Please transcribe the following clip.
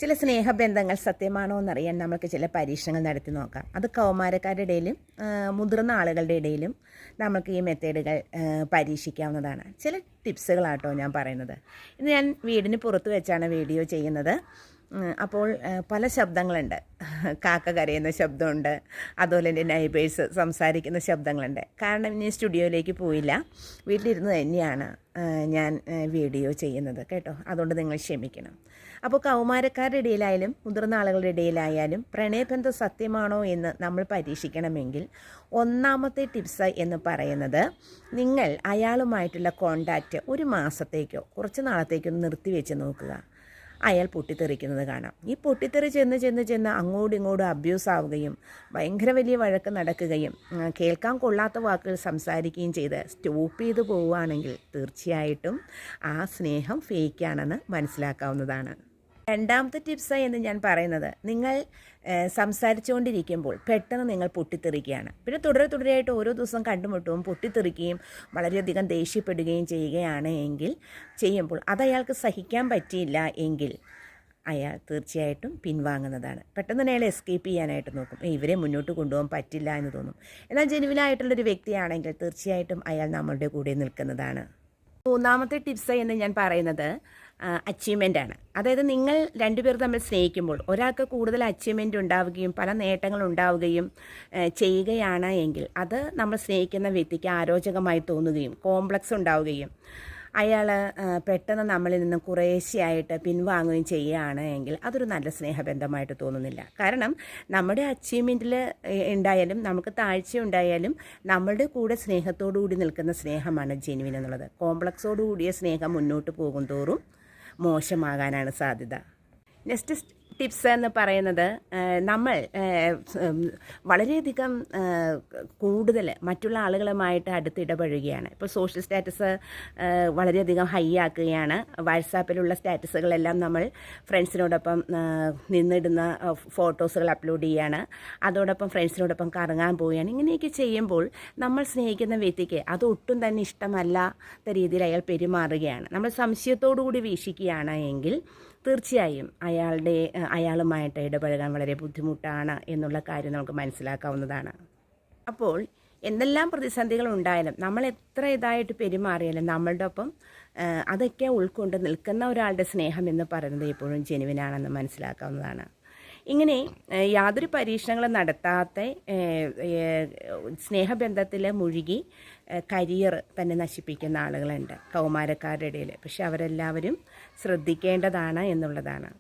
ചില സ്നേഹബന്ധങ്ങൾ സത്യമാണോ എന്നറിയാൻ നമുക്ക് ചില പരീക്ഷണങ്ങൾ നടത്തി നോക്കാം. അത് കൗമാരക്കാരുടെ ഇടയിലും മുതിർന്ന ആളുകളുടെ ഇടയിലും നമുക്ക് ഈ മെത്തേഡുകൾ പരീക്ഷിക്കാവുന്നതാണ്. ചില ടിപ്സുകളാട്ടോ ഞാൻ പറയുന്നത്. ഇന്ന് ഞാൻ വീടിന് പുറത്ത് വെച്ചാണ് വീഡിയോ ചെയ്യുന്നത്. അപ്പോൾ പല ശബ്ദങ്ങളുണ്ട്. കാക്ക കരയുന്ന ശബ്ദമുണ്ട്, അതുപോലെ എൻ്റെ നൈബേഴ്സ് സംസാരിക്കുന്ന ശബ്ദങ്ങളുണ്ട്. കാരണം ഇനി സ്റ്റുഡിയോയിലേക്ക് പോയില്ല, വീട്ടിലിരുന്ന് തന്നെയാണ് ഞാൻ വീഡിയോ ചെയ്യുന്നത് കേട്ടോ. അതുകൊണ്ട് നിങ്ങൾ ക്ഷമിക്കണം. അപ്പോൾ കൗമാരക്കാരുടെ ഇടയിലായാലും മുതിർന്ന ആളുകളുടെ ഇടയിലായാലും പ്രണയബന്ധം സത്യമാണോ എന്ന് നമ്മൾ പരീക്ഷിക്കണമെങ്കിൽ ഒന്നാമത്തെ ടിപ്സ് എന്ന് പറയുന്നത്, നിങ്ങൾ അയാളുമായിട്ടുള്ള കോണ്ടാക്റ്റ് ഒരു മാസത്തേക്കോ കുറച്ച് നാളത്തേക്കോ നിർത്തിവെച്ച് നോക്കുക. അയാൾ പൊട്ടിത്തെറിക്കുന്നത് കാണാം. ഈ പൊട്ടിത്തെറി ചെന്ന് അങ്ങോട്ടും ഇങ്ങോട്ടും അബ്യൂസ് ആവുകയും ഭയങ്കര വലിയ വഴക്ക് നടക്കുകയും കേൾക്കാൻ കൊള്ളാത്ത വാക്കുകൾ സംസാരിക്കുകയും ചെയ്ത് സ്റ്റോപ്പ് ചെയ്ത് പോവുകയാണെങ്കിൽ തീർച്ചയായിട്ടും ആ സ്നേഹം ഫേക്കാണെന്ന് മനസ്സിലാക്കാവുന്നതാണ്. രണ്ടാമത്തെ ടിപ്സ് എന്ന് ഞാൻ പറയുന്നത്, നിങ്ങൾ സംസാരിച്ചുകൊണ്ടിരിക്കുമ്പോൾ പെട്ടെന്ന് നിങ്ങൾ പൊട്ടിത്തെറിക്കുകയാണ്. പിന്നെ തുടരെയായിട്ട് ഓരോ ദിവസം കണ്ടുമുട്ടും പൊട്ടിത്തെറിക്കുകയും വളരെയധികം ദേഷ്യപ്പെടുകയും ചെയ്യുമ്പോൾ അത് അയാൾക്ക് സഹിക്കാൻ പറ്റിയില്ല എങ്കിൽ അയാൾ തീർച്ചയായിട്ടും പിൻവാങ്ങുന്നതാണ്. പെട്ടെന്ന് തന്നെ അയാൾ എസ്കേപ്പ് ചെയ്യാനായിട്ട് നോക്കും. ഇവരെ മുന്നോട്ട് കൊണ്ടുപോകാൻ പറ്റില്ല എന്ന് തോന്നും. എന്നാൽ ജെനുവിനായിട്ടുള്ളൊരു വ്യക്തിയാണെങ്കിൽ തീർച്ചയായിട്ടും അയാൾ നമ്മളുടെ കൂടെ നിൽക്കുന്നതാണ്. മൂന്നാമത്തെ ടിപ്സ് എന്ന് ഞാൻ പറയുന്നത് അച്ചീവ്മെൻ്റ് ആണ്. അതായത് നിങ്ങൾ രണ്ടുപേർ തമ്മിൽ സ്നേഹിക്കുമ്പോൾ ഒരാൾക്ക് കൂടുതൽ അച്ചീവ്മെൻ്റ് ഉണ്ടാവുകയും പല നേട്ടങ്ങൾ ഉണ്ടാവുകയും ചെയ്യുകയാണ് എങ്കിൽ അത് നമ്മൾ സ്നേഹിക്കുന്ന വ്യക്തിക്ക് അരോചകമായി തോന്നുകയും കോംപ്ലക്സ് ഉണ്ടാവുകയും അയാൾ പെട്ടെന്ന് നമ്മളിൽ നിന്ന് കുറേശ്ശെയായിട്ട് പിൻവാങ്ങുകയും ചെയ്യുകയാണ് എങ്കിൽ അതൊരു നല്ല സ്നേഹബന്ധമായിട്ട് തോന്നുന്നില്ല. കാരണം നമ്മുടെ അച്ചീവ്മെൻറ്റിൽ ഉണ്ടായാലും നമുക്ക് താഴ്ച ഉണ്ടായാലും നമ്മളുടെ കൂടെ സ്നേഹത്തോടു കൂടി നിൽക്കുന്ന സ്നേഹമാണ് ജെനുവിൻ എന്നുള്ളത്. കോംപ്ലക്സോടു കൂടിയ സ്നേഹം മുന്നോട്ട് പോകും തോറും മോശമാകാനാണ് സാധ്യത. നെക്സ്റ്റ് ടിപ്സ് എന്ന് പറയുന്നത്, നമ്മൾ വളരെയധികം കൂടുതൽ മറ്റുള്ള ആളുകളുമായിട്ട് അടുത്തിടപഴകുകയാണ്. ഇപ്പോൾ സോഷ്യൽ സ്റ്റാറ്റസ് വളരെയധികം ഹൈ ആക്കുകയാണ്. വാട്സാപ്പിലുള്ള സ്റ്റാറ്റസുകളെല്ലാം നമ്മൾ ഫ്രണ്ട്സിനോടൊപ്പം നിന്നിടുന്ന ഫോട്ടോസുകൾ അപ്ലോഡ് ചെയ്യുകയാണ്. അതോടൊപ്പം ഫ്രണ്ട്സിനോടൊപ്പം കറങ്ങാൻ പോവുകയാണ്. ഇങ്ങനെയൊക്കെ ചെയ്യുമ്പോൾ നമ്മൾ സ്നേഹിക്കുന്ന വ്യക്തിക്ക് അത് ഒട്ടും തന്നെ ഇഷ്ടമല്ലാത്ത രീതിയിൽ അയാൾ പെരുമാറുകയാണ്. നമ്മൾ സംശയത്തോടു കൂടി വീക്ഷിക്കുകയാണ് എങ്കിൽ തീർച്ചയായും അയാളുമായിട്ട് ഇടപഴകാൻ വളരെ ബുദ്ധിമുട്ടാണ് എന്നുള്ള കാര്യം നമുക്ക് മനസ്സിലാക്കാവുന്നതാണ്. അപ്പോൾ എന്തെല്ലാം പ്രതിസന്ധികൾ ഉണ്ടായാലും നമ്മൾ എത്ര ഇതായിട്ട് പെരുമാറിയാലും നമ്മളുടെ ഒപ്പം അതൊക്കെ ഉൾക്കൊണ്ട് നിൽക്കുന്ന ഒരാളുടെ സ്നേഹം എന്ന് പറയുന്നത് എപ്പോഴും ജെനുവിനാണെന്ന് മനസ്സിലാക്കാവുന്നതാണ്. ഇങ്ങനെ യാതൊരു പരീക്ഷണങ്ങളും നടത്താത്ത സ്നേഹബന്ധത്തിൽ മുഴുകി കരിയർ തന്നെ നശിപ്പിക്കുന്ന ആളുകളുണ്ട് കൗമാരക്കാരുടെ ഇടയിൽ. പക്ഷെ അവരെല്ലാവരും ശ്രദ്ധിക്കേണ്ടതാണ് എന്നുള്ളതാണ്.